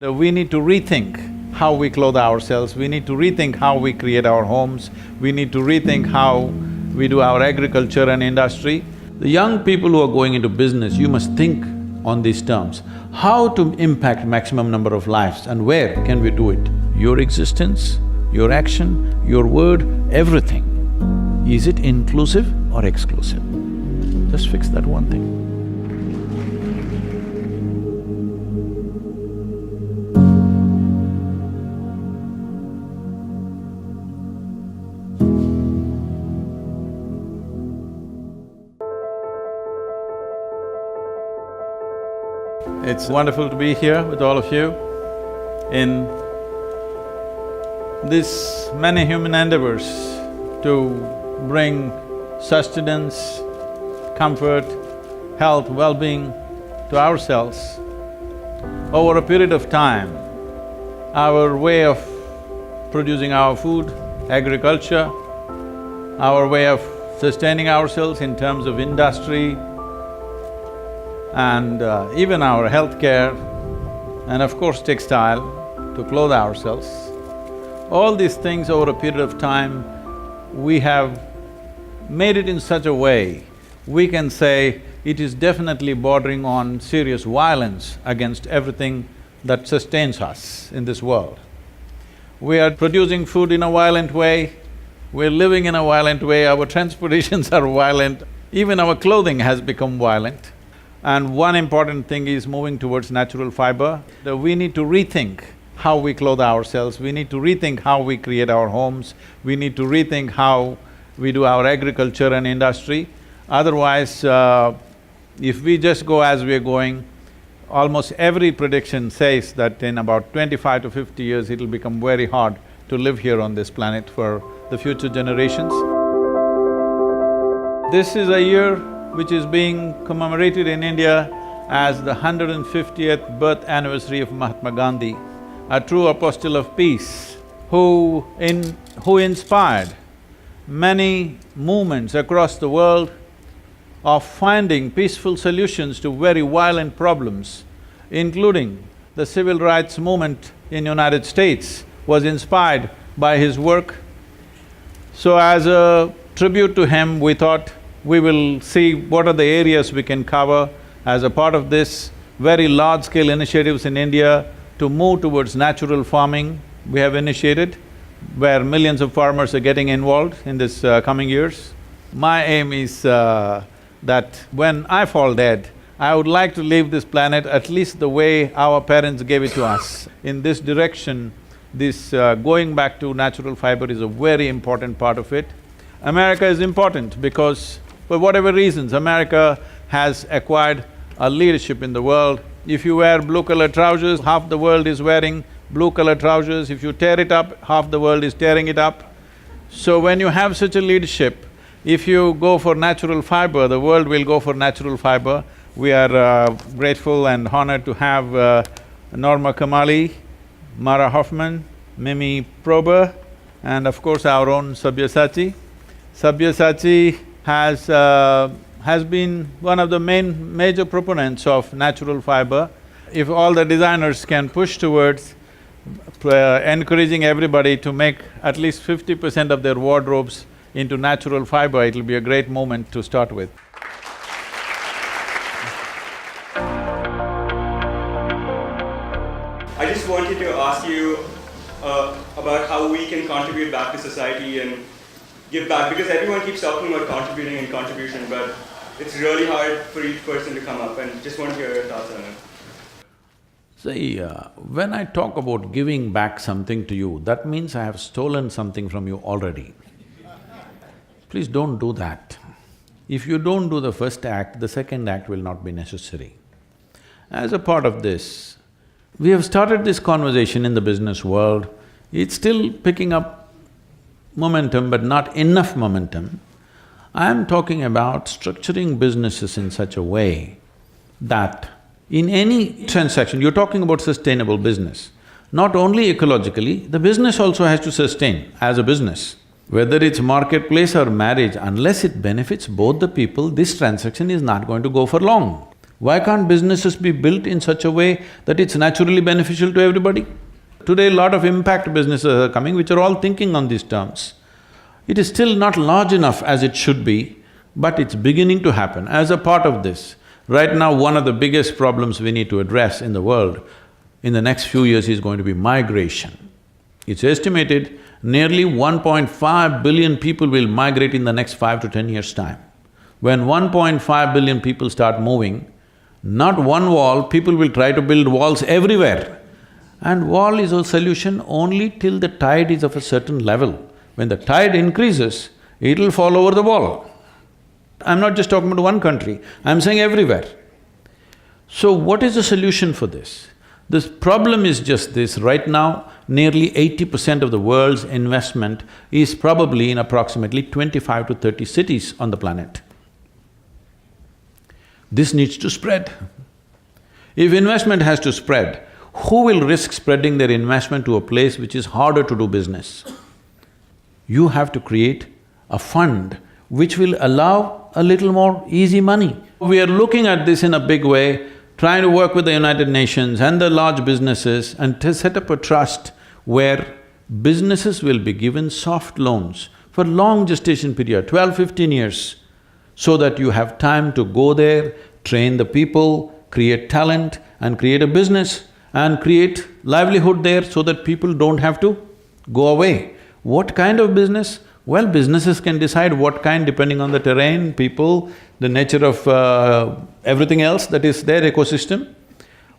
We need to rethink how we clothe ourselves, we need to rethink how we create our homes, we need to rethink how we do our agriculture and industry. The young people who are going into business, you must think on these terms. How to impact maximum number of lives and where can we do it? Your existence, your action, your word, everything. Is it inclusive or exclusive? Just fix that one thing. It's wonderful to be here with all of you in this many human endeavors to bring sustenance, comfort, health, well-being to ourselves. Over a period of time, our way of producing our food, agriculture, our way of sustaining ourselves in terms of industry, and even our healthcare, and of course textile, to clothe ourselves. All these things over a period of time, we have made it in such a way, we can say it is definitely bordering on serious violence against everything that sustains us in this world. We are producing food in a violent way, we're living in a violent way, our transportations are violent, even our clothing has become violent. And one important thing is moving towards natural fiber. We need to rethink how we clothe ourselves, we need to rethink how we create our homes, we need to rethink how we do our agriculture and industry. Otherwise, if we just go as we are going, almost every prediction says that in about 25 to 50 years, it'll become very hard to live here on this planet for the future generations. This is a year which is being commemorated in India as the 150th birth anniversary of Mahatma Gandhi, a true apostle of peace, who inspired many movements across the world of finding peaceful solutions to very violent problems, including the civil rights movement in United States was inspired by his work. So as a tribute to him, we thought we will see what are the areas we can cover as a part of this very large-scale initiatives in India to move towards natural farming we have initiated, where millions of farmers are getting involved in this coming years. My aim is that when I fall dead, I would like to leave this planet at least the way our parents gave it to us. In this direction, this going back to natural fiber is a very important part of it. America is important because for whatever reasons, America has acquired a leadership in the world. If you wear blue-colored trousers, half the world is wearing blue-colored trousers. If you tear it up, half the world is tearing it up. So when you have such a leadership, if you go for natural fiber, the world will go for natural fiber. We are grateful and honored to have Norma Kamali, Mara Hoffman, Mimi Prober, and of course our own Sabyasachi. Sabyasachi has been one of the major proponents of natural fiber. If all the designers can push towards encouraging everybody to make at least 50% of their wardrobes into natural fiber, it'll be a great moment to start with. I just wanted to ask you about how we can contribute back to society and give back, because everyone keeps talking about contributing and contribution, but it's really hard for each person to come up, and just want to hear your thoughts on it. See, when I talk about giving back something to you, that means I have stolen something from you already. Please don't do that. If you don't do the first act, the second act will not be necessary. As a part of this, we have started this conversation in the business world. It's still picking up momentum, but not enough momentum. I am talking about structuring businesses in such a way that in any transaction, you're talking about sustainable business. Not only ecologically, the business also has to sustain as a business. Whether it's marketplace or marriage, unless it benefits both the people, this transaction is not going to go for long. Why can't businesses be built in such a way that it's naturally beneficial to everybody? Today, a lot of impact businesses are coming which are all thinking on these terms. It is still not large enough as it should be, but it's beginning to happen. As a part of this, right now one of the biggest problems we need to address in the world in the next few years is going to be migration. It's estimated nearly 1.5 billion people will migrate in the next 5 to 10 years' time. When 1.5 billion people start moving, not one wall, people will try to build walls everywhere. And wall is a solution only till the tide is of a certain level. When the tide increases, it'll fall over the wall. I'm not just talking about one country, I'm saying everywhere. So what is the solution for this? This problem is just this, right now, nearly 80% of the world's investment is probably in approximately 25 to 30 cities on the planet. This needs to spread. If investment has to spread, who will risk spreading their investment to a place which is harder to do business? You have to create a fund which will allow a little more easy money. We are looking at this in a big way, trying to work with the United Nations and the large businesses and to set up a trust where businesses will be given soft loans for long gestation period, 12, 15 years, so that you have time to go there, train the people, create talent and create a business and create livelihood there so that people don't have to go away. What kind of business? Well, businesses can decide what kind depending on the terrain, people, the nature of everything else that is their ecosystem.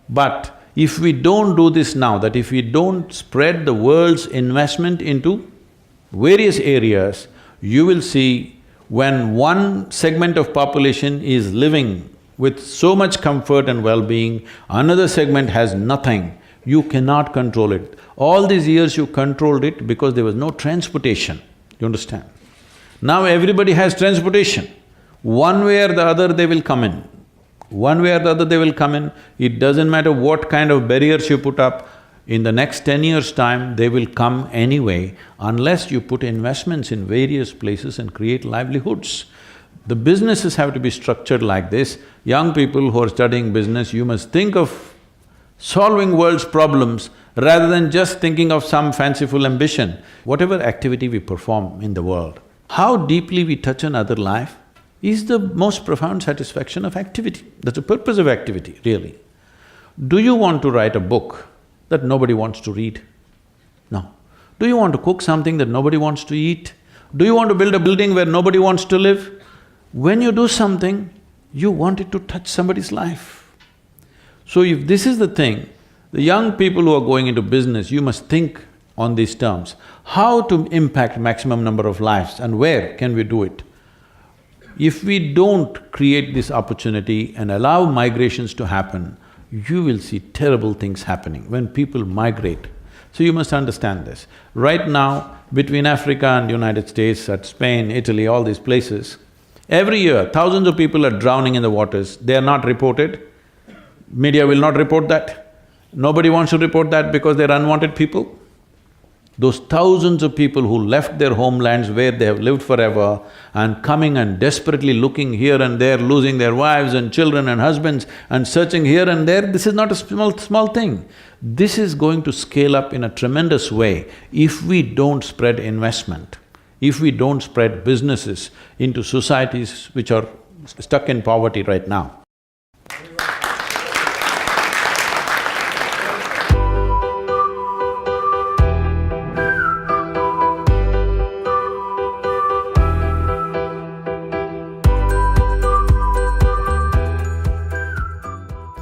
But if we don't do this now, that if we don't spread the world's investment into various areas, you will see when one segment of population is living with so much comfort and well-being, another segment has nothing, you cannot control it. All these years you controlled it because there was no transportation, you understand? Now everybody has transportation. One way or the other they will come in. One way or the other they will come in. It doesn't matter what kind of barriers you put up, in the next 10 years' time, they will come anyway unless you put investments in various places and create livelihoods. The businesses have to be structured like this. Young people who are studying business, you must think of solving world's problems rather than just thinking of some fanciful ambition. Whatever activity we perform in the world, how deeply we touch another life is the most profound satisfaction of activity. That's the purpose of activity, really. Do you want to write a book that nobody wants to read? No. Do you want to cook something that nobody wants to eat? Do you want to build a building where nobody wants to live? When you do something, you want it to touch somebody's life. So if this is the thing, the young people who are going into business, you must think on these terms. How to impact maximum number of lives and where can we do it? If we don't create this opportunity and allow migrations to happen, you will see terrible things happening when people migrate. So you must understand this. Right now, between Africa and United States, at Spain, Italy, all these places, every year, thousands of people are drowning in the waters. They are not reported. Media will not report that. Nobody wants to report that because they're unwanted people. Those thousands of people who left their homelands where they have lived forever and coming and desperately looking here and there, losing their wives and children and husbands and searching here and there, this is not a small thing. This is going to scale up in a tremendous way if we don't spread investment, if we don't spread businesses into societies which are stuck in poverty right now.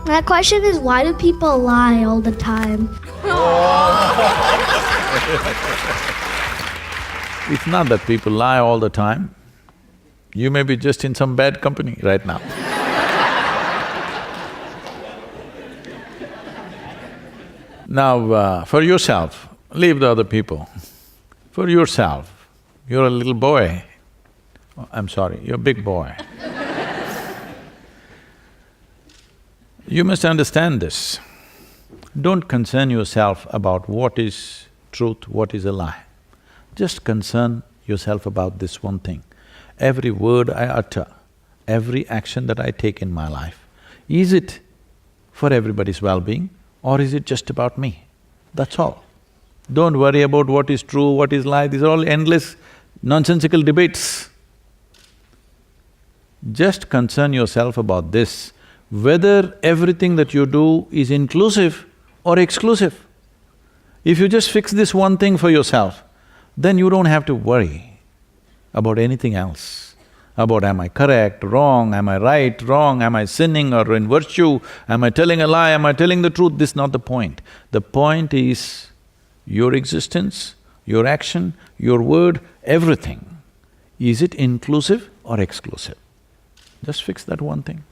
My question is, why do people lie all the time? It's not that people lie all the time. You may be just in some bad company right now. Now, for yourself, leave the other people. For yourself, you're a little boy. Oh, I'm sorry, you're a big boy. You must understand this. Don't concern yourself about what is truth, what is a lie. Just concern yourself about this one thing. Every word I utter, every action that I take in my life Is it for everybody's well-being or is it just about me? That's all. Don't worry about what is true, what is lie, these are all endless nonsensical debates. Just concern yourself about this, whether everything that you do is inclusive or exclusive. If you just fix this one thing for yourself, then you don't have to worry about anything else. About am I correct, wrong, am I right, wrong, am I sinning or in virtue, am I telling a lie, am I telling the truth, this is not the point. The point is your existence, your action, your word, everything. Is it inclusive or exclusive? Just fix that one thing.